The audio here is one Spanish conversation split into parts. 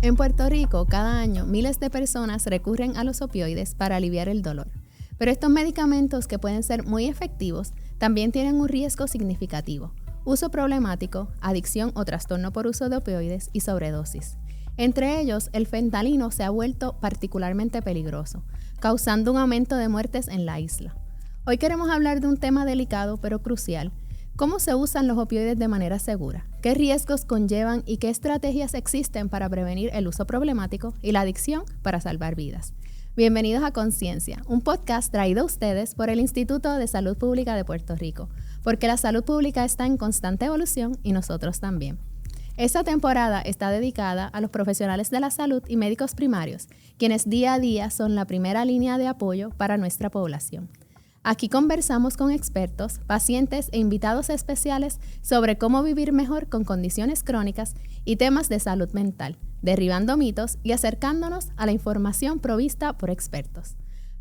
En Puerto Rico, cada año, miles de personas recurren a los opioides para aliviar el dolor. Pero estos medicamentos, que pueden ser muy efectivos, también tienen un riesgo significativo: uso problemático, adicción o trastorno por uso de opioides y sobredosis. Entre ellos, el fentanilo se ha vuelto particularmente peligroso, causando un aumento de muertes en la isla. Hoy queremos hablar de un tema delicado pero crucial: ¿cómo se usan los opioides de manera segura? ¿Qué riesgos conllevan y qué estrategias existen para prevenir el uso problemático y la adicción para salvar vidas? Bienvenidos a Conciencia, un podcast traído a ustedes por el Instituto de Salud Pública de Puerto Rico, porque la salud pública está en constante evolución y nosotros también. Esta temporada está dedicada a los profesionales de la salud y médicos primarios, quienes día a día son la primera línea de apoyo para nuestra población. Aquí conversamos con expertos, pacientes e invitados especiales sobre cómo vivir mejor con condiciones crónicas y temas de salud mental, derribando mitos y acercándonos a la información provista por expertos.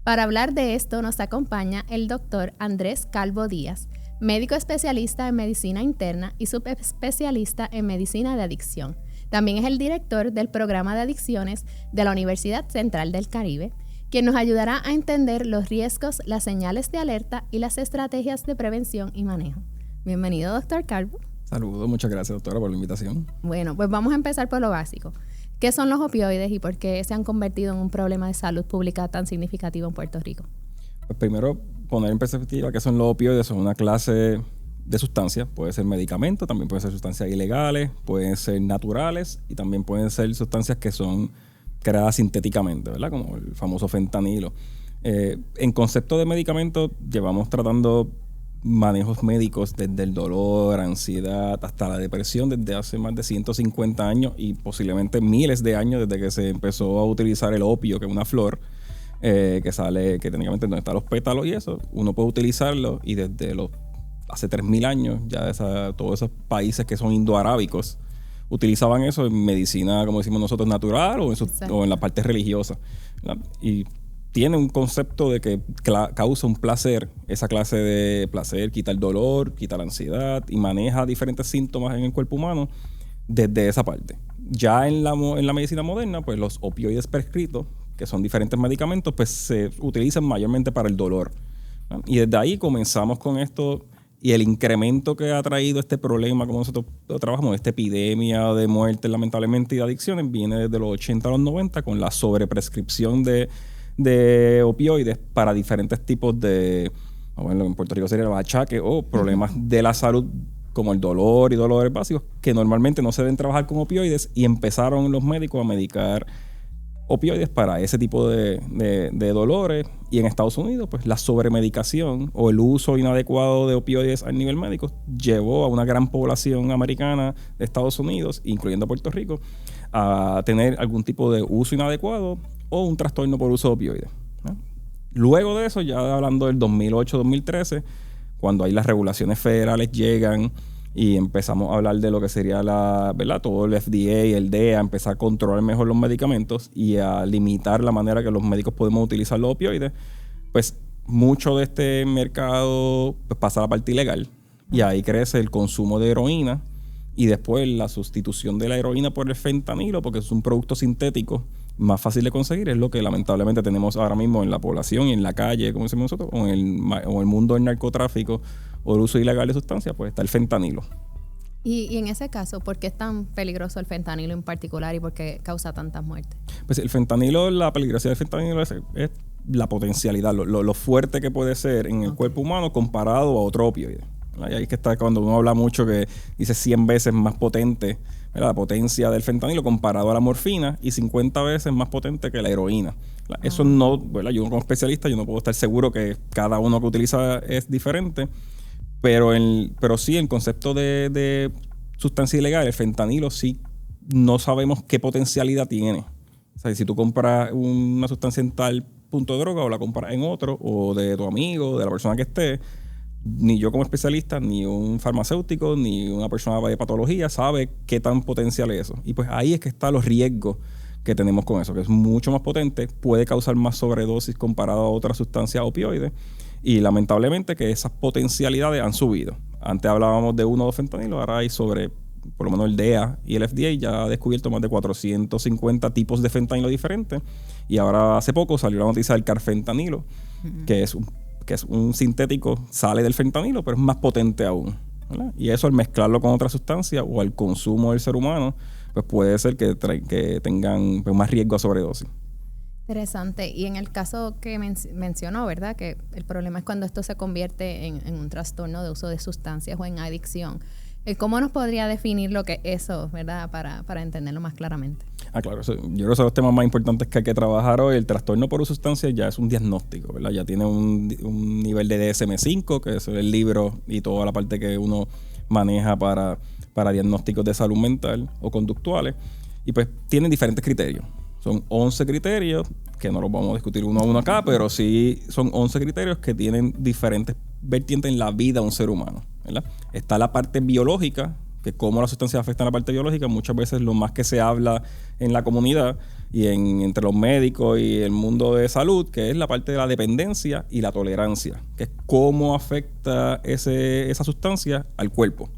Para hablar de esto nos acompaña el doctor Andrés Calvo Díaz, médico especialista en medicina interna y subespecialista en medicina de adicción. También es el director del programa de adicciones de la Universidad Central del Caribe, quien nos ayudará a entender los riesgos, las señales de alerta y las estrategias de prevención y manejo. Bienvenido, doctor Calvo. Saludos, muchas gracias, doctora, por la invitación. Bueno, pues vamos a empezar por lo básico. ¿Qué son los opioides y por qué se han convertido en un problema de salud pública tan significativo en Puerto Rico? Pues primero, poner en perspectiva qué son los opioides. Son una clase de sustancias. Puede ser medicamento, también pueden ser sustancias ilegales, pueden ser naturales y también pueden ser sustancias que son creadas sintéticamente, ¿verdad? Como el famoso fentanilo. En concepto de medicamentos, llevamos tratando manejos médicos desde el dolor, ansiedad, hasta la depresión desde hace más de 150 años y posiblemente miles de años desde que se empezó a utilizar el opio, que es una flor que sale, que técnicamente donde están los pétalos y eso, uno puede utilizarlo, y desde hace 3.000 años ya todos esos países que son indoarábicos utilizaban eso en medicina, como decimos nosotros, natural o en la parte religiosa, ¿verdad? Y tiene un concepto de que causa un placer, esa clase de placer, quita el dolor, quita la ansiedad y maneja diferentes síntomas en el cuerpo humano desde esa parte. Ya en la medicina moderna, pues los opioides prescritos, que son diferentes medicamentos, pues se utilizan mayormente para el dolor, ¿no? Y desde ahí comenzamos con esto. Y el incremento que ha traído este problema, como nosotros trabajamos, esta epidemia de muerte, lamentablemente, y de adicciones, viene desde los 80 a los 90 con la sobreprescripción de opioides para diferentes tipos de, bueno, en Puerto Rico sería los achaques o problemas de la salud, como el dolor y dolores básicos, que normalmente no se deben trabajar con opioides, y empezaron los médicos a medicar opioides para ese tipo de dolores. Y en Estados Unidos, pues la sobremedicación o el uso inadecuado de opioides a nivel médico llevó a una gran población americana de Estados Unidos, incluyendo Puerto Rico, a tener algún tipo de uso inadecuado o un trastorno por uso de opioides, ¿no? Luego de eso, ya hablando del 2008-2013, cuando ahí las regulaciones federales llegan y empezamos a hablar de lo que sería ¿verdad? Todo el FDA y el DEA, empezar a controlar mejor los medicamentos y a limitar la manera que los médicos podemos utilizar los opioides, pues mucho de este mercado pues, pasa a la parte ilegal, y ahí crece el consumo de heroína y después la sustitución de la heroína por el fentanilo, porque es un producto sintético más fácil de conseguir. Es lo que lamentablemente tenemos ahora mismo en la población y en la calle, como decimos nosotros, o en el mundo del narcotráfico o el uso ilegal de sustancias, pues está el fentanilo. Y en ese caso, ¿por qué es tan peligroso el fentanilo en particular y por qué causa tantas muertes? Pues el fentanilo, la peligrosidad del fentanilo es la potencialidad, lo fuerte que puede ser en el cuerpo humano comparado a otro opioide. Y ahí es que está cuando uno habla mucho que dice 100 veces más potente, ¿verdad? La potencia del fentanilo comparado a la morfina, y 50 veces más potente que la heroína. Eso no, ¿verdad? Yo como especialista, yo no puedo estar seguro que cada uno que utiliza es diferente, pero sí, el concepto de sustancia ilegal, el fentanilo, sí no sabemos qué potencialidad tiene. O sea, si tú compras una sustancia en tal punto de droga o la compras en otro, o de tu amigo, de la persona que esté, ni yo como especialista, ni un farmacéutico, ni una persona de patología sabe qué tan potencial es eso. Y pues ahí es que están los riesgos que tenemos con eso, que es mucho más potente, puede causar más sobredosis comparado a otras sustancias opioides, y lamentablemente que esas potencialidades han subido. Antes hablábamos de 1 o 2 fentanilos, ahora hay sobre por lo menos el DEA y el FDA ya ha descubierto más de 450 tipos de fentanilo diferentes. Y ahora hace poco salió la noticia del carfentanilo, que es un sintético, sale del fentanilo, pero es más potente aún, ¿verdad? Y eso al mezclarlo con otra sustancia o al consumo del ser humano, pues puede ser que tengan pues, más riesgo a sobredosis. Interesante. Y en el caso que mencionó, ¿verdad? Que el problema es cuando esto se convierte en un trastorno de uso de sustancias o en adicción. ¿Cómo nos podría definir lo que es eso, ¿verdad? Para entenderlo más claramente. Claro. Yo creo que esos son los temas más importantes que hay que trabajar hoy. El trastorno por uso de sustancias ya es un diagnóstico, ¿verdad? Ya tiene un nivel de DSM-5, que es el libro y toda la parte que uno maneja para diagnósticos de salud mental o conductuales. Y pues tienen diferentes criterios. Son 11 criterios, que no los vamos a discutir uno a uno acá, pero sí son 11 criterios que tienen diferentes vertientes en la vida de un ser humano, ¿verdad? Está la parte biológica, que cómo las sustancias afectan la parte biológica. Muchas veces lo más que se habla en la comunidad y entre los médicos y el mundo de salud, que es la parte de la dependencia y la tolerancia, que es cómo afecta esa sustancia al cuerpo,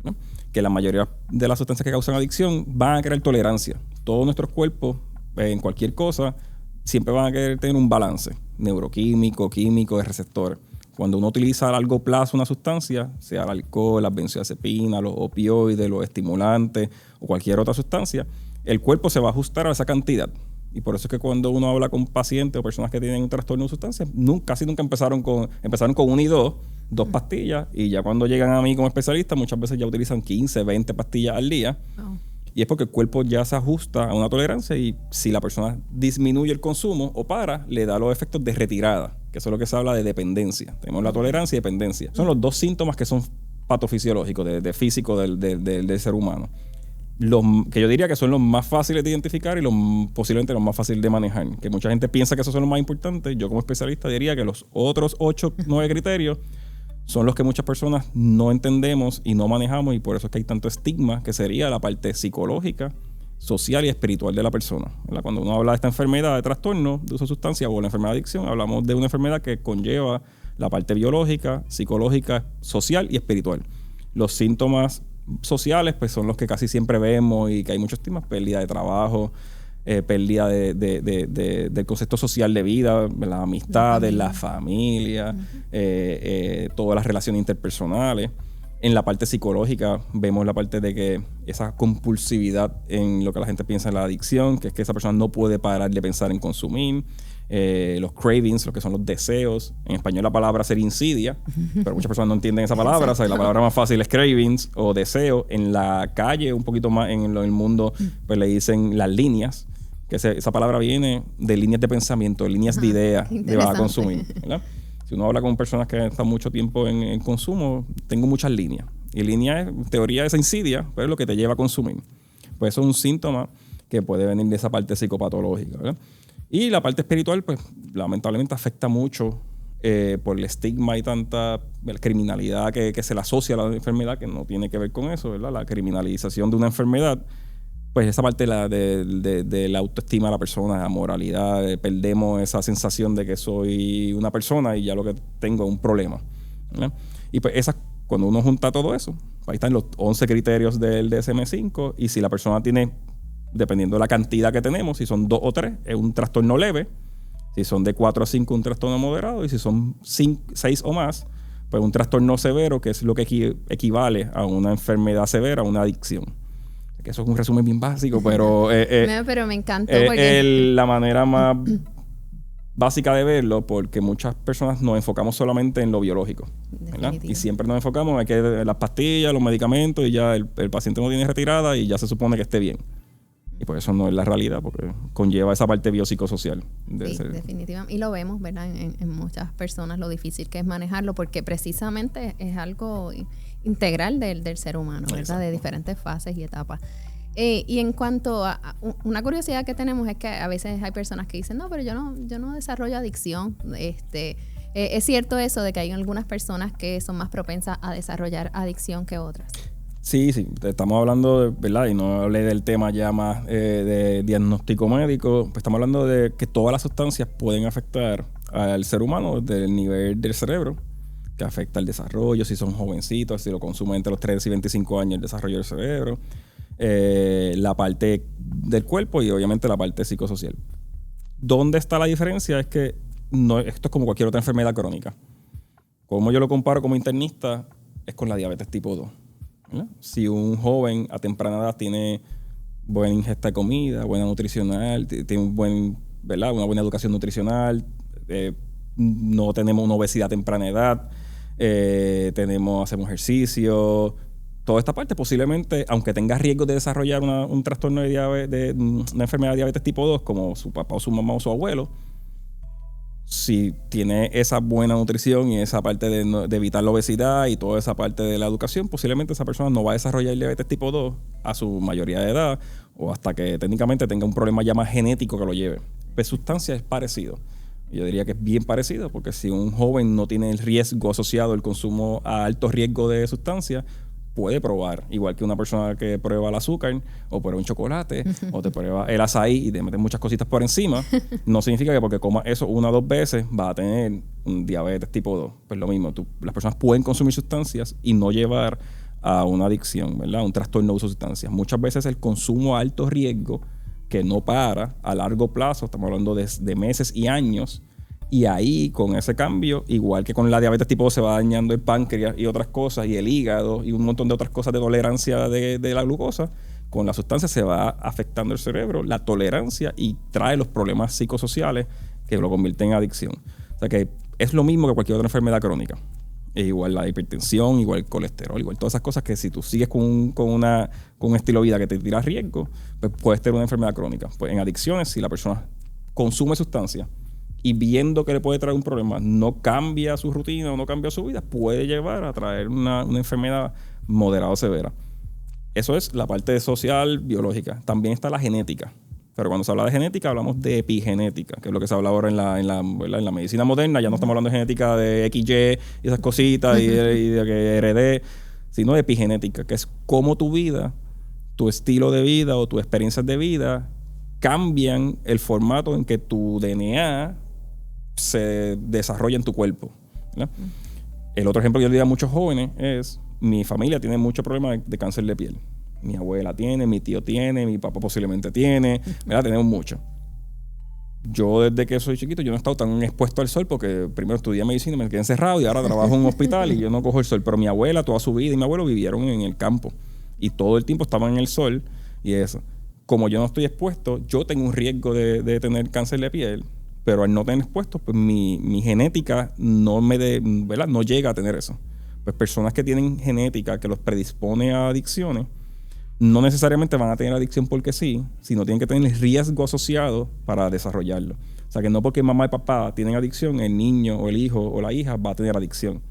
¿no? Que la mayoría de las sustancias que causan adicción van a crear tolerancia. Todos nuestros cuerpos, en cualquier cosa, siempre van a querer tener un balance neuroquímico, químico, de receptores. Cuando uno utiliza a largo plazo una sustancia, sea el alcohol, las benzodiazepinas, los opioides, los estimulantes o cualquier otra sustancia, el cuerpo se va a ajustar a esa cantidad. Y por eso es que cuando uno habla con pacientes o personas que tienen un trastorno de sustancias, casi nunca empezaron con 1 y 2 pastillas, y ya cuando llegan a mí como especialista, muchas veces ya utilizan 15, 20 pastillas al día. Oh. Y es porque el cuerpo ya se ajusta a una tolerancia, y si la persona disminuye el consumo o para, le da los efectos de retirada, que eso es lo que se habla de dependencia. Tenemos la tolerancia y dependencia. Son los dos síntomas que son patofisiológicos, de físico del ser humano. Que yo diría que son los más fáciles de identificar y posiblemente los más fáciles de manejar. Que mucha gente piensa que esos son los más importantes. Yo como especialista diría que los otros 8, 9 criterios son los que muchas personas no entendemos y no manejamos, y por eso es que hay tanto estigma, que sería la parte psicológica, social y espiritual de la persona, ¿verdad? Cuando uno habla de esta enfermedad de trastorno de uso de sustancia o la enfermedad de adicción, hablamos de una enfermedad que conlleva la parte biológica, psicológica, social y espiritual. Los síntomas sociales pues son los que casi siempre vemos y que hay muchos estigmas: pérdida de trabajo, pérdida del concepto social de vida, las amistades, la familia, todas las relaciones interpersonales. En la parte psicológica vemos la parte de que esa compulsividad en lo que la gente piensa en la adicción, que es que esa persona no puede parar de pensar en consumir. Los cravings, lo que son los deseos. En español la palabra sería insidia, pero muchas personas no entienden esa palabra. O sea, la palabra más fácil es cravings o deseo. En la calle, un poquito más en el mundo, pues le dicen las líneas, que esa palabra viene de líneas de pensamiento, de líneas de ideas que vas a consumir, ¿verdad? Si uno habla con personas que están mucho tiempo en consumo, tengo muchas líneas. Y línea es, en teoría, esa insidia, pero es lo que te lleva a consumir. Pues eso es un síntoma que puede venir de esa parte psicopatológica, ¿verdad? Y la parte espiritual, pues, lamentablemente afecta mucho por el estigma y tanta criminalidad que se le asocia a la enfermedad, que no tiene que ver con eso, ¿verdad? La criminalización de una enfermedad, pues esa parte de la autoestima de la persona, la moralidad, perdemos esa sensación de que soy una persona y ya lo que tengo es un problema, ¿verdad? Y pues cuando uno junta todo eso, ahí están los 11 criterios del DSM-5, y si la persona tiene, dependiendo de la cantidad que tenemos, si son 2 o 3, es un trastorno leve; si son de 4 a 5, un trastorno moderado; y si son 6 o más, pues un trastorno severo, que es lo que equivale a una enfermedad severa, a una adicción. Que eso es un resumen bien básico, pero pero me encantó la manera más básica de verlo, porque muchas personas nos enfocamos solamente en lo biológico, ¿verdad? Y siempre nos enfocamos en que las pastillas, los medicamentos, y ya el paciente no tiene retirada y ya se supone que esté bien. Y por eso no es la realidad, porque conlleva esa parte biopsicosocial. Sí, definitivamente. Y lo vemos, ¿verdad? En muchas personas lo difícil que es manejarlo, porque precisamente es algo integral del ser humano, ¿verdad? Exacto. De diferentes fases y etapas. Y en cuanto a una curiosidad que tenemos es que a veces hay personas que dicen, no, pero yo no desarrollo adicción. ¿Es cierto eso de que hay algunas personas que son más propensas a desarrollar adicción que otras? Sí, estamos hablando, ¿verdad? Y no hablé del tema ya más de diagnóstico médico. Pues estamos hablando de que todas las sustancias pueden afectar al ser humano desde el nivel del cerebro, que afecta el desarrollo, si son jovencitos, si lo consumen entre los 3 y 25 años, el desarrollo del cerebro, la parte del cuerpo y obviamente la parte psicosocial. ¿Dónde está la diferencia? Es que esto es como cualquier otra enfermedad crónica. Como yo lo comparo como internista, es con la diabetes tipo 2. ¿Verdad? Si un joven a temprana edad tiene buena ingesta de comida, buena nutricional, tiene una buena educación nutricional, no tenemos una obesidad a temprana edad, hacemos ejercicio, toda esta parte posiblemente, aunque tenga riesgo de desarrollar un trastorno de una enfermedad de diabetes tipo 2, como su papá o su mamá o su abuelo, si tiene esa buena nutrición y esa parte de evitar la obesidad y toda esa parte de la educación, posiblemente esa persona no va a desarrollar diabetes tipo 2 a su mayoría de edad o hasta que técnicamente tenga un problema ya más genético que lo lleve. Pues sustancia es parecido. Yo diría que es bien parecido porque si un joven no tiene el riesgo asociado al consumo a alto riesgo de sustancias, puede probar, igual que una persona que prueba el azúcar o prueba un chocolate o te prueba el azaí y te meten muchas cositas por encima, no significa que porque comas eso 1 o 2 veces vas a tener un diabetes tipo 2. Pues lo mismo, las personas pueden consumir sustancias y no llevar a una adicción, ¿verdad? Un trastorno de uso de sustancias. Muchas veces el consumo a alto riesgo que no para a largo plazo, estamos hablando de meses y años, y ahí, con ese cambio, igual que con la diabetes tipo 2 se va dañando el páncreas y otras cosas, y el hígado y un montón de otras cosas de tolerancia de la glucosa, con la sustancia se va afectando el cerebro, la tolerancia, y trae los problemas psicosociales que lo convierten en adicción. O sea que es lo mismo que cualquier otra enfermedad crónica. Es igual la hipertensión, igual el colesterol, igual todas esas cosas que si tú sigues con un estilo de vida que te tira riesgo, pues puedes tener una enfermedad crónica. Pues en adicciones, si la persona consume sustancias y viendo que le puede traer un problema, no cambia su rutina o no cambia su vida, puede llevar a traer una enfermedad moderada o severa. Eso es la parte social, biológica. También está la genética. Pero cuando se habla de genética, hablamos de epigenética, que es lo que se habla ahora en la medicina moderna. Ya no estamos hablando de genética de XY y esas cositas y de que heredé, sino de epigenética, que es cómo tu vida, tu estilo de vida o tus experiencias de vida cambian el formato en que tu DNA se desarrolla en tu cuerpo, ¿verdad? El otro ejemplo que yo le digo a muchos jóvenes es: mi familia tiene muchos problemas de cáncer de piel. Mi abuela tiene, mi tío tiene, mi papá posiblemente tiene, ¿verdad? Tenemos mucho. Yo desde que soy chiquito, yo no he estado tan expuesto al sol porque primero estudié medicina, me quedé encerrado y ahora trabajo en un hospital y yo no cojo el sol. Pero mi abuela, toda su vida, y mi abuelo vivieron en el campo y todo el tiempo estaban en el sol y eso. Como yo no estoy expuesto, yo tengo un riesgo de tener cáncer de piel, pero al no tener expuesto, pues mi genética ¿verdad? No llega a tener eso. Pues personas que tienen genética que los predispone a adicciones, no necesariamente van a tener adicción porque sí, sino tienen que tener el riesgo asociado para desarrollarlo. O sea, que no porque mamá y papá tienen adicción, el niño o el hijo o la hija va a tener adicción.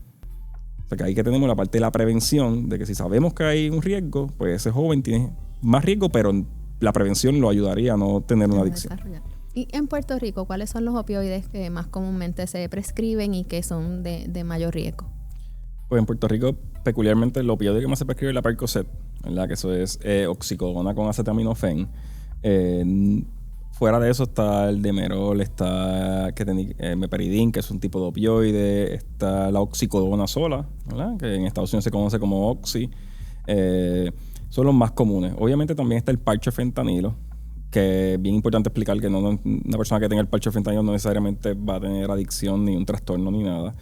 O sea, que ahí que tenemos la parte de la prevención, de que si sabemos que hay un riesgo, pues ese joven tiene más riesgo, pero la prevención lo ayudaría a no tener una adicción. Y en Puerto Rico, ¿cuáles son los opioides que más comúnmente se prescriben y que son de mayor riesgo? Pues en Puerto Rico, peculiarmente, el opioide que más se prescribe es la Percocet, ¿verdad? Que eso es oxicodona con acetaminofén. Fuera de eso está el Demerol, está meperidin, que es un tipo de opioide, está la oxicodona sola, ¿verdad? Que en Estados Unidos se conoce como Oxy. Son los más comunes. Obviamente también está el parche fentanilo, que es bien importante explicar que una persona que tenga el parche fentanilo no necesariamente va a tener adicción ni un trastorno ni nada,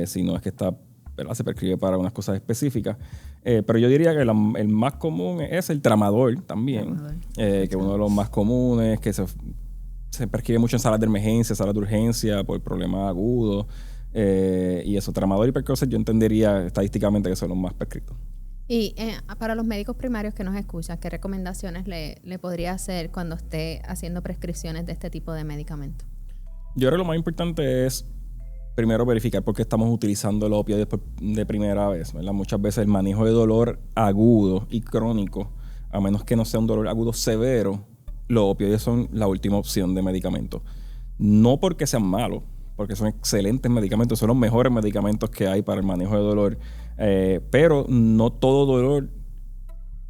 sino es que está, ¿verdad? Se prescribe para unas cosas específicas. Pero yo diría que el más común es el tramadol también, que es uno de los más comunes, que se prescribe mucho en salas de emergencia, salas de urgencia por problemas agudos. Y eso, tramadol y Percocet, yo entendería estadísticamente que son los más prescritos. Y para los médicos primarios que nos escuchan, ¿qué recomendaciones le podría hacer cuando esté haciendo prescripciones de este tipo de medicamentos? Yo creo que lo más importante es primero verificar por qué estamos utilizando el opioide de primera vez, ¿verdad? Muchas veces el manejo de dolor agudo y crónico, a menos que no sea un dolor agudo severo, los opioides son la última opción de medicamento. No porque sean malos, porque son excelentes medicamentos, son los mejores medicamentos que hay para el manejo de dolor, pero no todo dolor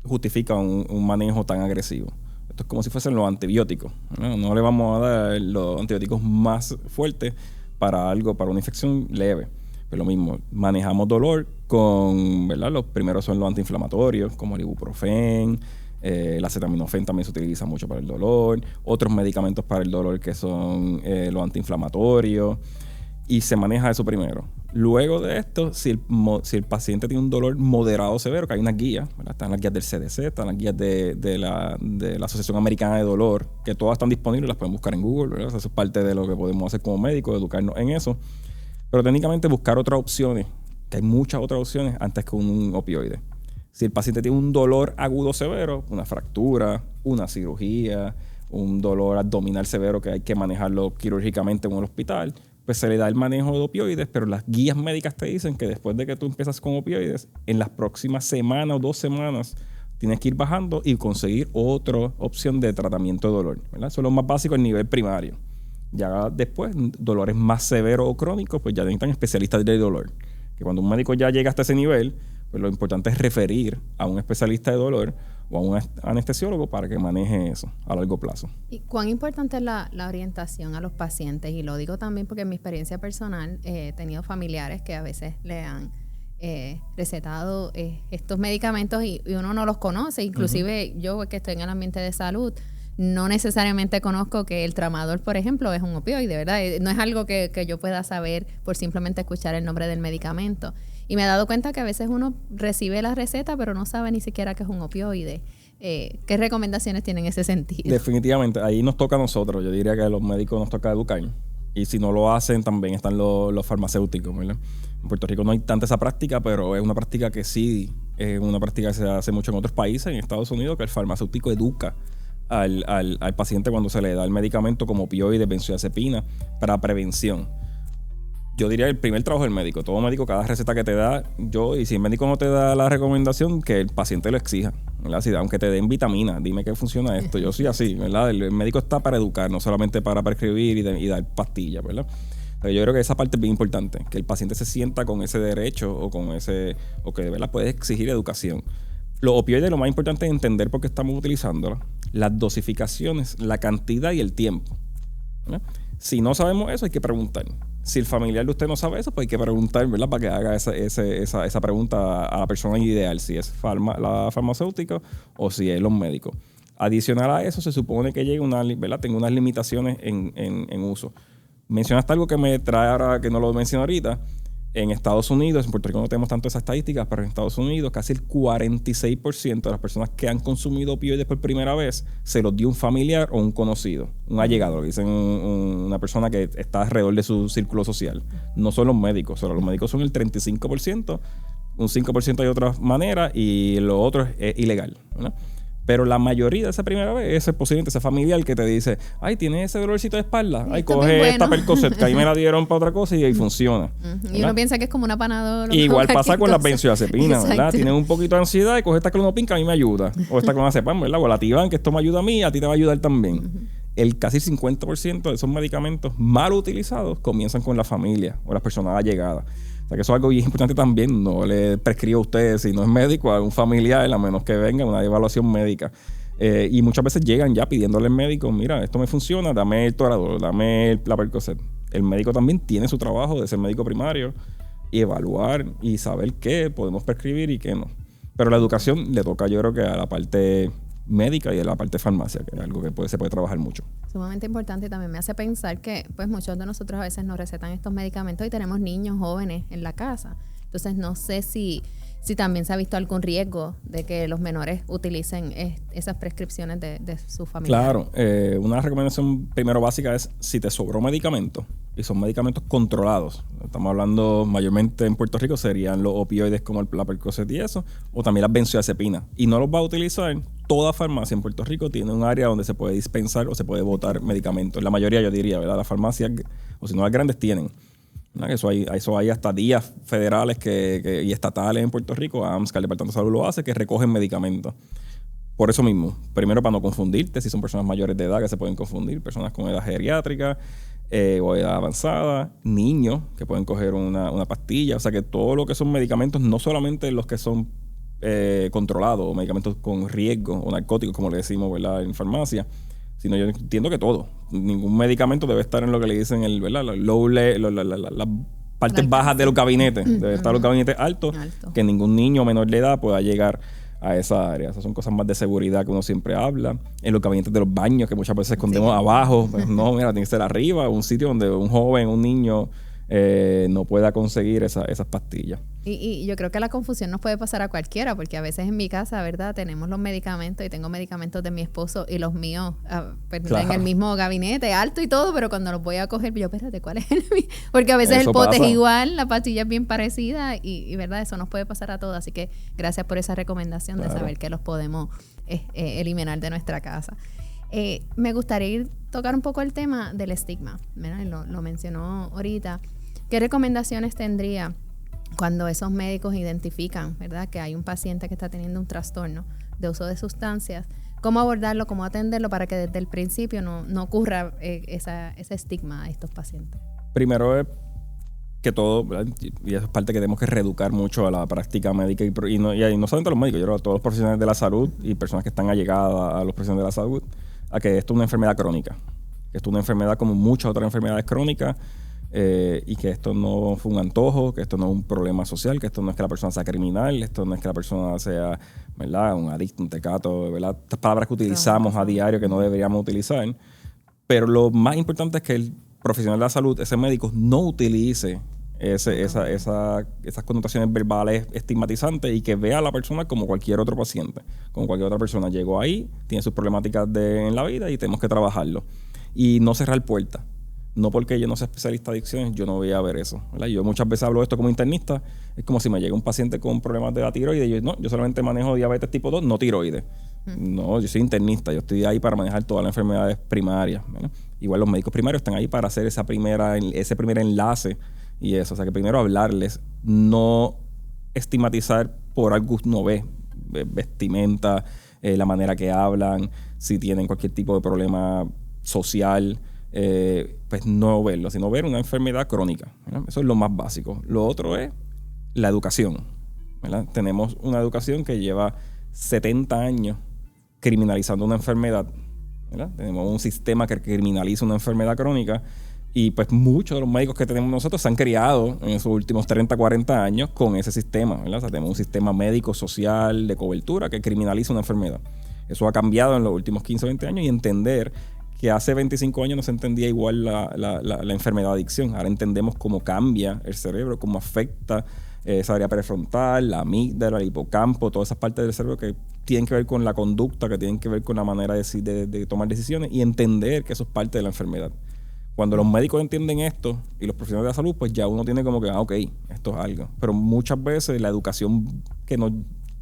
justifica un manejo tan agresivo. Esto es como si fuesen los antibióticos, ¿no? No le vamos a dar los antibióticos más fuertes para una infección leve. Pues lo mismo, manejamos dolor con, ¿verdad? Los primeros son los antiinflamatorios, como el ibuprofen, el acetaminofén también se utiliza mucho para el dolor, otros medicamentos para el dolor que son los antiinflamatorios, y se maneja eso primero. Luego de esto, si el paciente tiene un dolor moderado o severo, que hay unas guías, ¿verdad? Están las guías del CDC, están las guías de la Asociación Americana de Dolor, que todas están disponibles, las pueden buscar en Google, ¿verdad? Eso es parte de lo que podemos hacer como médicos, educarnos en eso. Pero técnicamente buscar otras opciones, que hay muchas otras opciones antes que un opioide. Si el paciente tiene un dolor agudo severo, una fractura, una cirugía, un dolor abdominal severo que hay que manejarlo quirúrgicamente en un hospital, pues se le da el manejo de opioides, pero las guías médicas te dicen que después de que tú empiezas con opioides, en las próximas semanas o 2 semanas, tienes que ir bajando y conseguir otra opción de tratamiento de dolor, ¿verdad? Eso es lo más básico a nivel primario. Ya después, dolores más severos o crónicos, pues ya necesitan especialistas de dolor. Que cuando un médico ya llega hasta ese nivel, pues lo importante es referir a un especialista de dolor o a un anestesiólogo para que maneje eso a largo plazo. ¿Y cuán importante es la orientación a los pacientes? Y lo digo también porque en mi experiencia personal he tenido familiares que a veces le han recetado estos medicamentos y uno no los conoce. Inclusive yo que estoy en el ambiente de salud, no necesariamente conozco que el tramadol, por ejemplo, es un opioide, ¿verdad? No es algo que yo pueda saber por simplemente escuchar el nombre del medicamento. Y me he dado cuenta que a veces uno recibe la receta, pero no sabe ni siquiera que es un opioide. ¿Qué recomendaciones tienen en ese sentido? Definitivamente, ahí nos toca a nosotros. Yo diría que a los médicos nos toca educar. Y si no lo hacen, también están los farmacéuticos, ¿verdad? En Puerto Rico no hay tanta esa práctica, pero es una práctica que sí, es una práctica que se hace mucho en otros países, en Estados Unidos, que el farmacéutico educa al paciente cuando se le da el medicamento como opioide, benzodiazepina, para prevención. Yo diría el primer trabajo del médico. Todo médico, cada receta que te da, y si el médico no te da la recomendación, que el paciente lo exija, ¿verdad? Aunque te den vitamina, dime que funciona esto. Yo soy así, ¿verdad? El médico está para educar, no solamente para prescribir y dar pastillas, ¿verdad? Pero yo creo que esa parte es bien importante, que el paciente se sienta con ese derecho o que de verdad puede exigir educación. Los opioides, lo más importante es entender por qué estamos utilizándolos, las dosificaciones, la cantidad y el tiempo, ¿verdad? Si no sabemos eso, hay que preguntar. Si el familiar de usted no sabe eso, pues hay que preguntar, ¿verdad? Para que haga esa pregunta a la persona ideal, si es la farmacéutica o si es los médicos. Adicional a eso, se supone que tenga unas limitaciones en uso. Mencionaste algo que me trae ahora, que no lo menciono ahorita. En Estados Unidos, en Puerto Rico no tenemos tanto esas estadísticas, pero en Estados Unidos casi el 46% de las personas que han consumido opioides por primera vez se los dio un familiar o un conocido, un allegado, lo que dicen una persona que está alrededor de su círculo social. No son los médicos, solo los médicos son el 35%, un 5% hay otra manera y lo otro es ilegal, ¿verdad? Pero la mayoría de esa primera vez es posiblemente ese familiar que te dice, ay, ¿tienes ese dolorcito de espalda? Ay, coge esta Percocet, que ahí me la dieron para otra cosa y ahí funciona. Y uno piensa que es como una Panadol. Igual pasa con las benzodiazepinas, ¿verdad? Tienes un poquito de ansiedad y coge esta clonopin que a mí me ayuda. O esta clonazepam, ¿verdad? O la Ativan, que esto me ayuda a mí, a ti te va a ayudar también. El casi 50% de esos medicamentos mal utilizados comienzan con la familia o las personas allegadas. O sea que eso es algo bien importante también. No le prescribo a usted, si no es médico, a un familiar, a menos que venga una evaluación médica. Y muchas veces llegan ya pidiéndole al médico, mira, esto me funciona, dame el Toradol, dame la Percocet. El médico también tiene su trabajo de ser médico primario y evaluar y saber qué podemos prescribir y qué no. Pero la educación le toca, yo creo que a la parte médica y a la parte de farmacia, que es algo que se puede trabajar mucho. Sumamente importante, y también me hace pensar que pues muchos de nosotros a veces nos recetan estos medicamentos y tenemos niños jóvenes en la casa. Entonces no sé si también se ha visto algún riesgo de que los menores utilicen esas prescripciones de su familia. Claro, una recomendación primero básica es si te sobró medicamento y son medicamentos controlados. Estamos hablando mayormente en Puerto Rico serían los opioides como la Percocet y eso, o también las benzodiazepinas. Y no los va a utilizar. Toda farmacia en Puerto Rico tiene un área donde se puede dispensar o se puede botar medicamentos. La mayoría, yo diría, ¿verdad? Las farmacias, o si no las grandes, tienen. Eso hay hasta días federales y estatales en Puerto Rico, AMSCA, el Departamento de Salud lo hace, que recogen medicamentos. Por eso mismo, primero para no confundirte, si son personas mayores de edad que se pueden confundir, personas con edad geriátrica o edad avanzada, niños que pueden coger una pastilla, o sea que todo lo que son medicamentos, no solamente los que son controlados o medicamentos con riesgo o narcóticos, como le decimos, ¿verdad? En farmacia, sino yo entiendo que todo. Ningún medicamento debe estar en lo que le dicen las partes bajas de los gabinetes. Debe estar los gabinetes altos, que ningún niño menor de edad pueda llegar a esa área. Esas son cosas más de seguridad que uno siempre habla. En los gabinetes de los baños, que muchas veces escondemos abajo. Pues no, mira, tiene que ser arriba, un sitio donde un joven, un niño no pueda conseguir esas pastillas. Y yo creo que la confusión nos puede pasar a cualquiera, porque a veces en mi casa, ¿verdad? Tenemos los medicamentos y tengo medicamentos de mi esposo y los míos en el mismo gabinete, alto y todo, pero cuando los voy a coger, yo, espérate, ¿cuál es el mío? Porque a veces eso el pote pasa. Es igual, la pastilla es bien parecida y ¿verdad? Eso nos puede pasar a todos. Así que gracias por esa recomendación de saber que los podemos eliminar de nuestra casa. Me gustaría tocar un poco el tema del estigma, ¿verdad? Lo mencionó ahorita. ¿Qué recomendaciones tendría cuando esos médicos identifican, ¿verdad?, que hay un paciente que está teniendo un trastorno de uso de sustancias? ¿Cómo abordarlo, cómo atenderlo para que desde el principio no ocurra ese estigma a estos pacientes? Primero es que todo, ¿verdad? Y eso es parte que tenemos que reeducar mucho a la práctica médica y no solamente a los médicos, yo creo a todos los profesionales de la salud y personas que están allegadas a los profesionales de la salud, a que esto es una enfermedad crónica, que esto es una enfermedad como muchas otras enfermedades crónicas. Y que esto no fue un antojo, que esto no es un problema social, que esto no es que la persona sea criminal, esto no es que la persona sea, ¿verdad?, un adicto, un tecato, ¿verdad? Estas palabras que utilizamos a diario que no deberíamos utilizar. Pero lo más importante es que el profesional de la salud, ese médico, no utilice esas connotaciones verbales estigmatizantes y que vea a la persona como cualquier otro paciente, como cualquier otra persona. Llegó ahí, tiene sus problemáticas en la vida y tenemos que trabajarlo. Y no cerrar puertas. No porque yo no sea especialista de adicciones, yo no voy a ver eso, ¿verdad? Yo muchas veces hablo de esto como internista. Es como si me llega un paciente con problemas de la tiroides y yo solamente manejo diabetes tipo 2, no tiroides. No, yo soy internista, yo estoy ahí para manejar todas las enfermedades primarias, ¿verdad? Igual los médicos primarios están ahí para hacer ese primer enlace y eso. O sea, que primero hablarles, no estigmatizar por algo que uno ve, vestimenta, la manera que hablan, si tienen cualquier tipo de problema social. Pues no verlo, sino ver una enfermedad crónica, ¿verdad? Eso es lo más básico. Lo otro es la educación, ¿verdad? Tenemos una educación que lleva 70 años criminalizando una enfermedad, ¿verdad? Tenemos un sistema que criminaliza una enfermedad crónica y pues muchos de los médicos que tenemos nosotros se han criado en esos últimos 30, 40 años con ese sistema, ¿verdad? O sea, tenemos un sistema médico, social, de cobertura que criminaliza una enfermedad. Eso ha cambiado en los últimos 15, 20 años y entender que hace 25 años no se entendía igual la enfermedad de adicción. Ahora entendemos cómo cambia el cerebro, cómo afecta esa área prefrontal, la amígdala, el hipocampo, todas esas partes del cerebro que tienen que ver con la conducta, que tienen que ver con la manera de tomar decisiones y entender que eso es parte de la enfermedad. Cuando los médicos entienden esto y los profesionales de la salud, pues ya uno tiene como que, ok, esto es algo. Pero muchas veces la educación que nos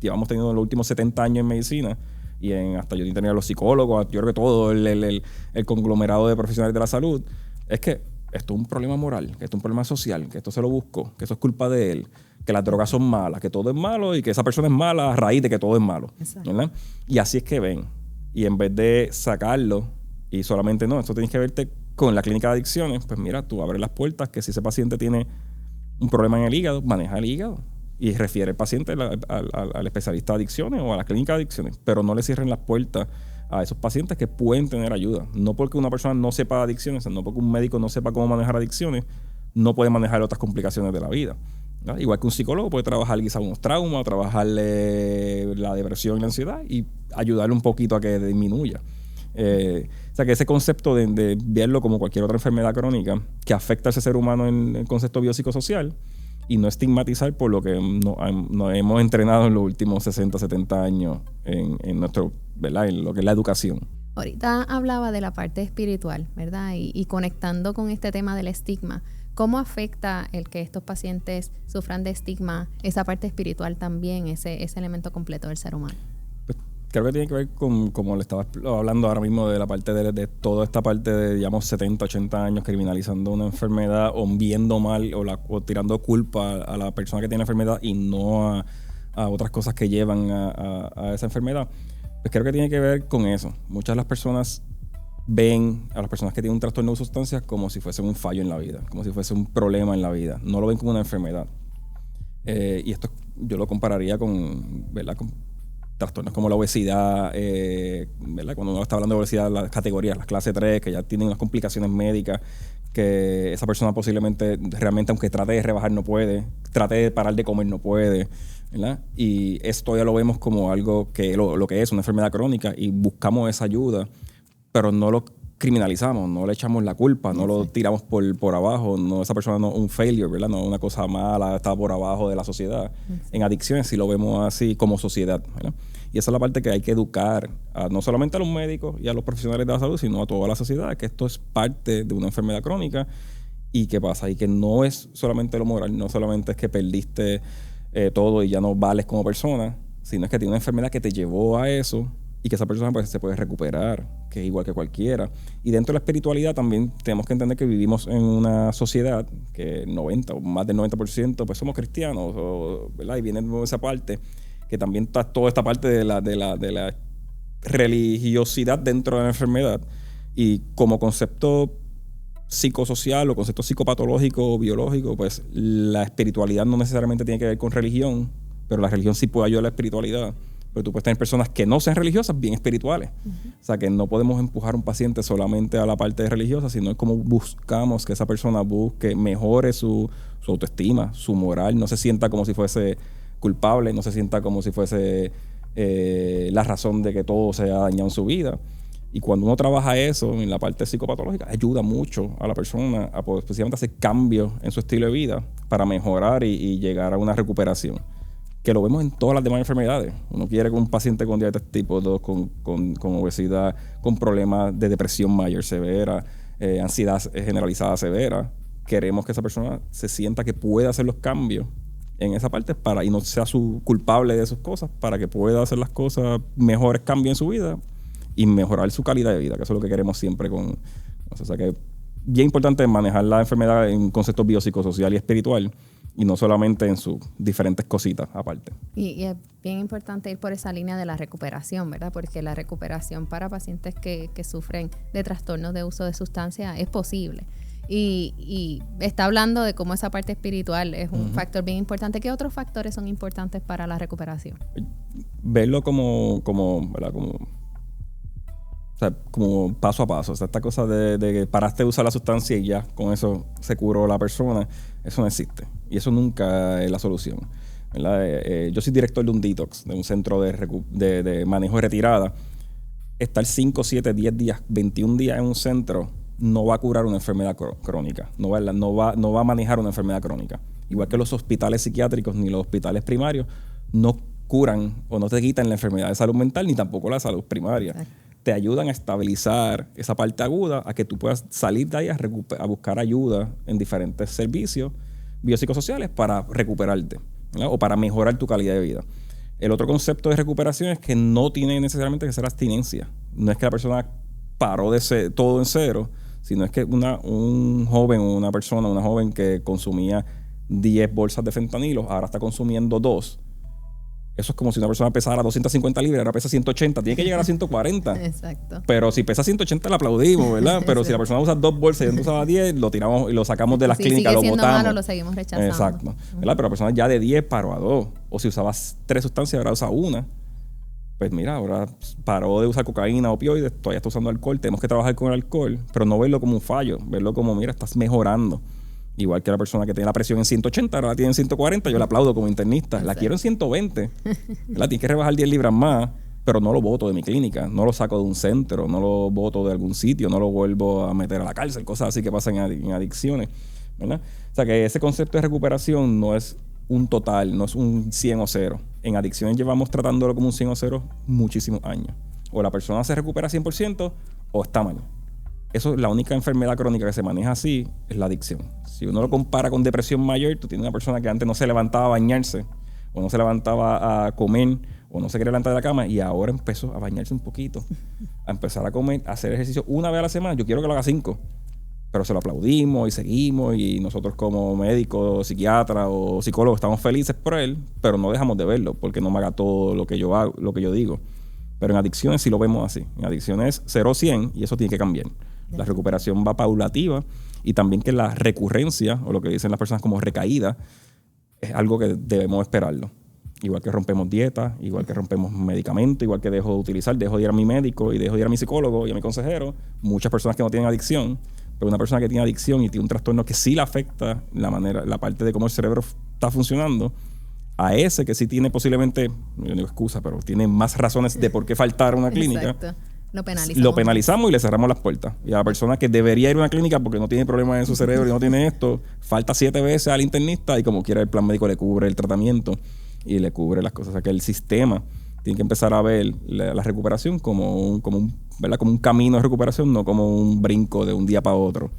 llevamos teniendo en los últimos 70 años en medicina, y hasta yo tenía los psicólogos, yo creo que todo el conglomerado de profesionales de la salud, es que esto es un problema moral, que esto es un problema social, que esto se lo buscó, que esto es culpa de él, que las drogas son malas, que todo es malo y que esa persona es mala a raíz de que todo es malo, ¿verdad? Y así es que ven. Y en vez de sacarlo y solamente no, esto tienes que verte con la clínica de adicciones, pues mira, tú abres las puertas que si ese paciente tiene un problema en el hígado, maneja el hígado. Y refiere al paciente al especialista de adicciones o a la clínica de adicciones, pero no le cierren las puertas a esos pacientes que pueden tener ayuda. No porque una persona no sepa de adicciones, no porque un médico no sepa cómo manejar adicciones, no puede manejar otras complicaciones de la vida, ¿no? Igual que un psicólogo puede trabajar quizás unos traumas, trabajarle la depresión y la ansiedad y ayudarle un poquito a que disminuya. O sea que ese concepto de verlo como cualquier otra enfermedad crónica que afecta a ese ser humano en el concepto biopsicosocial, y no estigmatizar por lo que nos hemos entrenado en los últimos 60, 70 años en nuestro, ¿verdad?, en lo que es la educación. Ahorita hablaba de la parte espiritual, ¿verdad? Y conectando con este tema del estigma, ¿cómo afecta el que estos pacientes sufran de estigma, esa parte espiritual también, ese elemento completo del ser humano? Pues, creo que tiene que ver con, como le estaba hablando ahora mismo, de la parte de toda esta parte de, digamos, 70, 80 años criminalizando una enfermedad o viendo mal o tirando culpa a la persona que tiene la enfermedad y no a otras cosas que llevan a esa enfermedad. Pues creo que tiene que ver con eso. Muchas de las personas ven a las personas que tienen un trastorno de sustancias como si fuese un fallo en la vida, como si fuese un problema en la vida. No lo ven como una enfermedad. Y esto yo lo compararía con, ¿verdad?, con trastornos como la obesidad, ¿verdad? Cuando uno está hablando de obesidad, las categorías, las clase 3, que ya tienen unas complicaciones médicas, que esa persona posiblemente realmente, aunque trate de rebajar, no puede, trate de parar de comer, no puede, ¿verdad? Y esto ya lo vemos como algo que lo que es una enfermedad crónica y buscamos esa ayuda, pero no lo criminalizamos, no le echamos la culpa, no lo tiramos por abajo, no, esa persona no es un failure, ¿verdad? No es una cosa mala, está por abajo de la sociedad. En adicciones sí lo vemos así como sociedad, ¿verdad? Y esa es la parte que hay que educar no solamente a los médicos y a los profesionales de la salud, sino a toda la sociedad, que esto es parte de una enfermedad crónica. ¿Y qué pasa? Y que no es solamente lo moral, no solamente es que perdiste todo y ya no vales como persona, sino es que tiene una enfermedad que te llevó a eso y que esa persona pues, se puede recuperar, que es igual que cualquiera. Y dentro de la espiritualidad también tenemos que entender que vivimos en una sociedad que 90 o más del 90% pues somos cristianos, ¿verdad? Y viene de esa parte, que también está toda esta parte de la religiosidad dentro de la enfermedad. Y como concepto psicosocial o concepto psicopatológico o biológico, pues la espiritualidad no necesariamente tiene que ver con religión, pero la religión sí puede ayudar a la espiritualidad. Pero tú puedes tener personas que no sean religiosas bien espirituales. O sea, que no podemos empujar a un paciente solamente a la parte religiosa, sino es como buscamos que esa persona busque, mejore su autoestima, su moral, no se sienta como si fuese culpable, no se sienta como si fuese la razón de que todo se ha dañado en su vida. Y cuando uno trabaja eso en la parte psicopatológica, ayuda mucho a la persona a poder especialmente hacer cambios en su estilo de vida para mejorar y llegar a una recuperación. Que lo vemos en todas las demás enfermedades. Uno quiere que un paciente con diabetes tipo 2, con obesidad, con problemas de depresión mayor severa, ansiedad generalizada severa, queremos que esa persona se sienta que puede hacer los cambios en esa parte y no sea su culpable de sus cosas, para que pueda hacer las cosas, mejores cambios en su vida y mejorar su calidad de vida, que eso es lo que queremos siempre con... O sea, que es bien importante manejar la enfermedad en un concepto biopsicosocial y espiritual, y no solamente en sus diferentes cositas aparte. Y es bien importante ir por esa línea de la recuperación, ¿verdad? Porque la recuperación para pacientes que sufren de trastornos de uso de sustancias es posible. Y está hablando de cómo esa parte espiritual es un factor bien importante. ¿Qué otros factores son importantes para la recuperación? Verlo como ¿verdad? Como paso a paso. O sea, esta cosa de que paraste de usar la sustancia y ya con eso se curó la persona, eso no existe. Y eso nunca es la solución, ¿verdad? Yo soy director de un detox, de un centro de manejo de retirada. Estar 5, 7, 10 días, 21 días en un centro no va a curar una enfermedad crónica. No va a manejar una enfermedad crónica. Igual que los hospitales psiquiátricos ni los hospitales primarios no curan o no te quitan la enfermedad de salud mental ni tampoco la salud primaria. Exacto. Te ayudan a estabilizar esa parte aguda, a que tú puedas salir de ahí a buscar ayuda en diferentes servicios biopsicosociales para recuperarte, ¿verdad? O para mejorar tu calidad de vida. El otro concepto de recuperación es que no tiene necesariamente que ser abstinencia. No es que la persona paró de todo en cero, sino es que un joven o una joven que consumía 10 bolsas de fentanilo, ahora está consumiendo 2. Eso es como si una persona pesara 250 libras, ahora pesa 180, tiene que llegar a 140. Exacto. Pero si pesa 180 la aplaudimos, ¿verdad? Pero si la persona usa 2 bolsas y antes usaba 10, lo tiramos y lo sacamos de las clínicas, lo botamos. Malo, lo seguimos rechazando. Exacto. ¿Verdad? Pero la persona ya de 10 paró a 2. O si usaba 3 sustancias, ahora usa 1. Pues mira, ahora paró de usar cocaína, opioides, todavía está usando alcohol. Tenemos que trabajar con el alcohol, pero no verlo como un fallo, verlo como, mira, estás mejorando. Igual que la persona que tiene la presión en 180, ahora la tiene en 140, yo la aplaudo como internista. Exacto. La quiero en 120. La tiene que rebajar 10 libras más, pero no lo boto de mi clínica, no lo saco de un centro, no lo boto de algún sitio, no lo vuelvo a meter a la cárcel, cosas así que pasan en adicciones, ¿verdad? O sea que ese concepto de recuperación no es un total, no es un 100 o 0. En adicciones llevamos tratándolo como un 100 o 0 muchísimos años. O la persona se recupera 100% o está mal. Eso es la única enfermedad crónica que se maneja así, es la adicción. Si uno lo compara con depresión mayor, tú tienes una persona que antes no se levantaba a bañarse, o no se levantaba a comer, o no se quería levantar de la cama, y ahora empezó a bañarse un poquito, a empezar a comer, a hacer ejercicio una vez a la semana. Yo quiero que lo haga 5, pero se lo aplaudimos y seguimos, y nosotros como médicos, psiquiatras o psicólogos estamos felices por él, pero no dejamos de verlo, porque no me haga todo lo que yo hago, lo que yo digo. Pero en adicciones sí lo vemos así. En adicciones 0-100, y eso tiene que cambiar. La recuperación va paulativa, y también que la recurrencia, o lo que dicen las personas como recaída, es algo que debemos esperarlo. Igual que rompemos dieta, igual que rompemos medicamentos, igual que dejo de ir a mi médico y dejo de ir a mi psicólogo y a mi consejero. Muchas personas que no tienen adicción Pero una persona que tiene adicción y tiene un trastorno que sí le afecta la parte de cómo el cerebro está funcionando, a ese que sí tiene posiblemente, yo no digo excusa, pero tiene más razones de por qué faltar a una clínica. Exacto. Lo penalizamos y le cerramos las puertas. Y a la persona que debería ir a una clínica porque no tiene problemas en su cerebro y no tiene esto, falta 7 veces al internista y como quiera el plan médico le cubre el tratamiento y le cubre las cosas. O sea que el sistema tiene que empezar a ver la recuperación como un camino de recuperación, no como un brinco de un día para otro.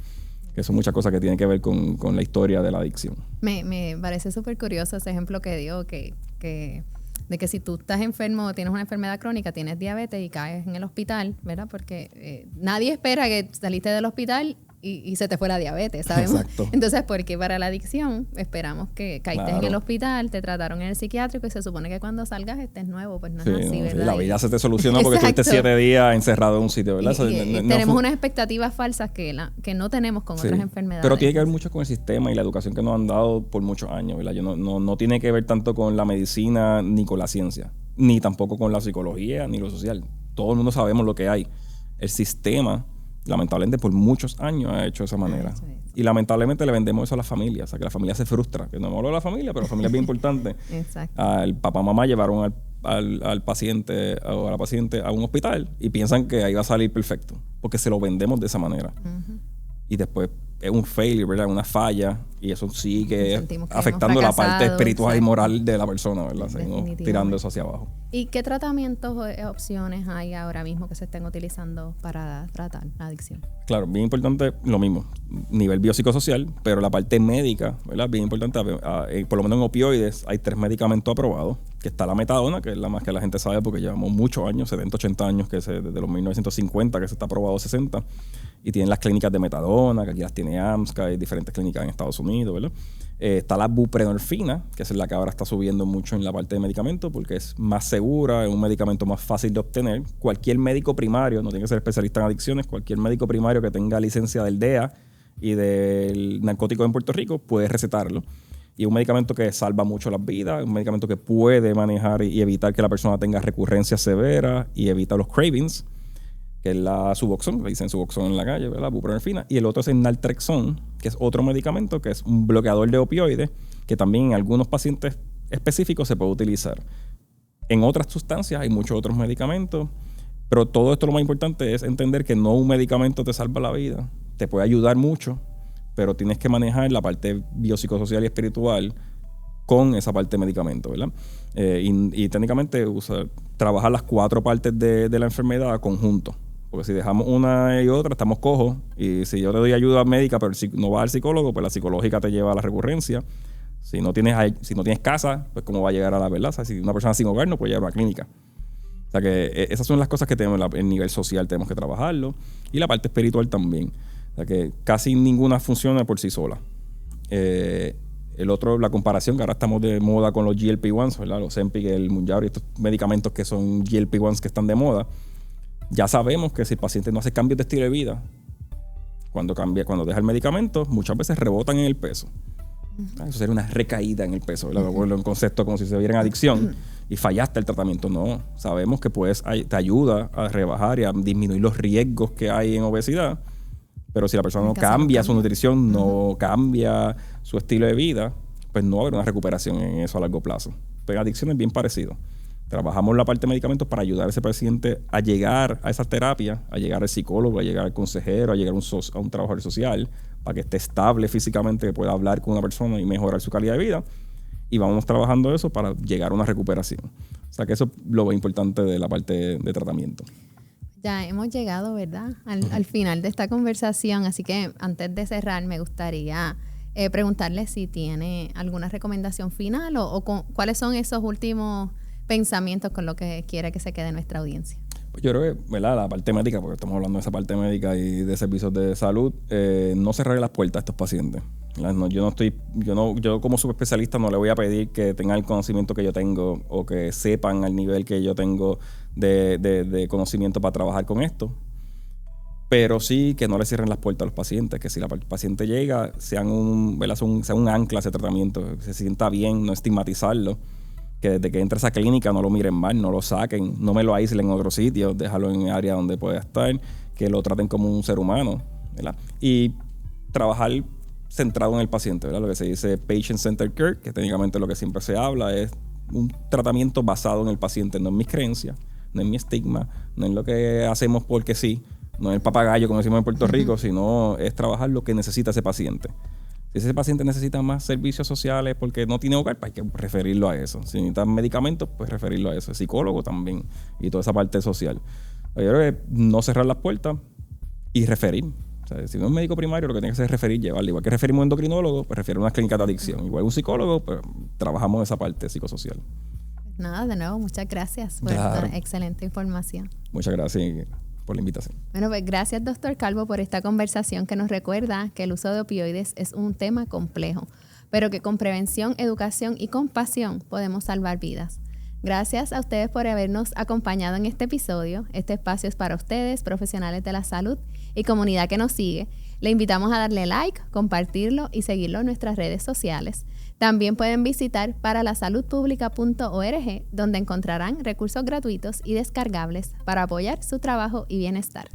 Que son muchas cosas que tienen que ver con la historia de la adicción. Me parece súper curioso ese ejemplo que dio, de que si tú estás enfermo o tienes una enfermedad crónica, tienes diabetes y caes en el hospital, ¿verdad? Porque nadie espera que saliste del hospital y se te fue la diabetes, ¿sabemos? Exacto. Entonces, porque para la adicción esperamos que caíste en el hospital, te trataron en el psiquiátrico y se supone que cuando salgas estés nuevo, pues no es así, ¿verdad? Sí, la vida se te solucionó porque estuviste 7 días encerrado en un sitio, ¿verdad? Tenemos unas expectativas falsas que no tenemos con otras enfermedades. Pero tiene que ver mucho con el sistema y la educación que nos han dado por muchos años, ¿verdad? No tiene que ver tanto con la medicina ni con la ciencia, ni tampoco con la psicología ni lo social. Todo el mundo sabemos lo que hay. El sistema, lamentablemente, por muchos años ha hecho de esa manera. Y lamentablemente le vendemos eso a las familias. O sea, que la familia se frustra. Que no me hablo de la familia, pero la familia es bien importante. Exacto. El papá mamá llevaron al paciente o a la paciente a un hospital y piensan que ahí va a salir perfecto. Porque se lo vendemos de esa manera. Uh-huh. Y después es un failure, ¿verdad? Una falla. Y eso sigue afectando la parte espiritual y moral de la persona, ¿verdad? Seguimos tirando eso hacia abajo. ¿Y qué tratamientos o opciones hay ahora mismo que se estén utilizando para tratar la adicción? Claro, bien importante lo mismo, nivel biopsicosocial, pero la parte médica, ¿verdad? Bien importante, por lo menos en opioides hay 3 medicamentos aprobados, que está la metadona, que es la más que la gente sabe porque llevamos muchos años, 70, 80 años, desde los 1950 que se está aprobado 60, y tienen las clínicas de metadona, que aquí las tiene AMSCA, hay diferentes clínicas en Estados Unidos, ¿verdad? Está la buprenorfina, que es la que ahora está subiendo mucho en la parte de medicamentos porque es más segura, es un medicamento más fácil de obtener. Cualquier médico primario, no tiene que ser especialista en adicciones, cualquier médico primario que tenga licencia del DEA y del narcótico en Puerto Rico puede recetarlo. Y es un medicamento que salva mucho las vidas, un medicamento que puede manejar y evitar que la persona tenga recurrencias severas y evita los cravings, que es la Suboxone, le dicen Suboxone en la calle, ¿verdad? Buprenorfina. Y el otro es el Naltrexone, que es otro medicamento que es un bloqueador de opioides, que también en algunos pacientes específicos se puede utilizar. En otras sustancias hay muchos otros medicamentos, pero todo esto lo más importante es entender que no un medicamento te salva la vida, te puede ayudar mucho, pero tienes que manejar la parte biopsicosocial y espiritual con esa parte de medicamento, ¿verdad? Y técnicamente trabajar las 4 partes de la enfermedad conjunto. Porque si dejamos una y otra, estamos cojos. Y si yo te doy ayuda médica, pero no vas al psicólogo, pues la psicológica te lleva a la recurrencia. Si no tienes casa, pues cómo va a llegar a la verdad. O sea, si una persona sin hogar no puede llegar a una clínica. O sea que esas son las cosas que tenemos. El nivel social tenemos que trabajarlo. Y la parte espiritual también. O sea que casi ninguna funciona por sí sola. El otro, la comparación, que ahora estamos de moda con los GLP-1s, ¿verdad? Los Ozempic, el Mounjaro y estos medicamentos que son GLP-1s que están de moda. Ya sabemos que si el paciente no hace cambios de estilo de vida, cuando deja el medicamento, muchas veces rebotan en el peso. Eso sería una recaída en el peso, ¿verdad? Un concepto como si se viera en adicción y fallaste el tratamiento. No, sabemos que te ayuda a rebajar y a disminuir los riesgos que hay en obesidad, pero si la persona no cambia su nutrición, no cambia su estilo de vida, pues no va a haber una recuperación en eso a largo plazo. Pero adicción es bien parecido. Trabajamos la parte de medicamentos para ayudar a ese paciente a llegar a esa terapia, a llegar al psicólogo, a llegar al consejero, a llegar a un trabajador social, para que esté estable físicamente, que pueda hablar con una persona y mejorar su calidad de vida. Y vamos trabajando eso para llegar a una recuperación. O sea que eso es lo importante de la parte de tratamiento. Ya hemos llegado, ¿verdad?, al final de esta conversación. Así que antes de cerrar, me gustaría preguntarle si tiene alguna recomendación final o cuáles son esos últimos pensamientos con lo que quiere que se quede nuestra audiencia. Pues yo creo que, ¿verdad?, la parte médica, porque estamos hablando de esa parte médica y de servicios de salud, no cerrar las puertas a estos pacientes. No, yo como subespecialista no le voy a pedir que tengan el conocimiento que yo tengo o que sepan al nivel que yo tengo de conocimiento para trabajar con esto. Pero sí que no le cierren las puertas a los pacientes, que si el paciente llega, sean un ancla a ese tratamiento, que se sienta bien, no estigmatizarlo. Que desde que entre a esa clínica no lo miren mal, no lo saquen, no me lo aíslen en otro sitio, déjalo en el área donde pueda estar, que lo traten como un ser humano. ¿verdad? Y trabajar centrado en el paciente, ¿verdad? Lo que se dice patient-centered care, que técnicamente lo que siempre se habla es un tratamiento basado en el paciente, no en mis creencias, no en mi estigma, no en lo que hacemos porque sí, no en el papagayo, como decimos en Puerto Rico, sino es trabajar lo que necesita ese paciente. Si ese paciente necesita más servicios sociales porque no tiene hogar, pues hay que referirlo a eso. Si necesita medicamentos, pues referirlo a eso. El psicólogo también y toda esa parte social. Yo creo que no cerrar las puertas y referir. O sea, si no es médico primario, lo que tiene que hacer es referir, llevarle. Igual que referimos a un endocrinólogo, pues refiere a una clínica de adicción. Igual un psicólogo, pues trabajamos esa parte psicosocial. Nada, de nuevo, muchas gracias por Claro. esta excelente información. Muchas gracias por la invitación. Bueno, pues gracias, doctor Calvo, por esta conversación que nos recuerda que el uso de opioides es un tema complejo, pero que con prevención, educación y compasión podemos salvar vidas. Gracias a ustedes por habernos acompañado en este episodio. Este espacio es para ustedes, profesionales de la salud y comunidad que nos sigue. Le invitamos a darle like, compartirlo y seguirlo en nuestras redes sociales. También pueden visitar paralasaludpublica.org, donde encontrarán recursos gratuitos y descargables para apoyar su trabajo y bienestar.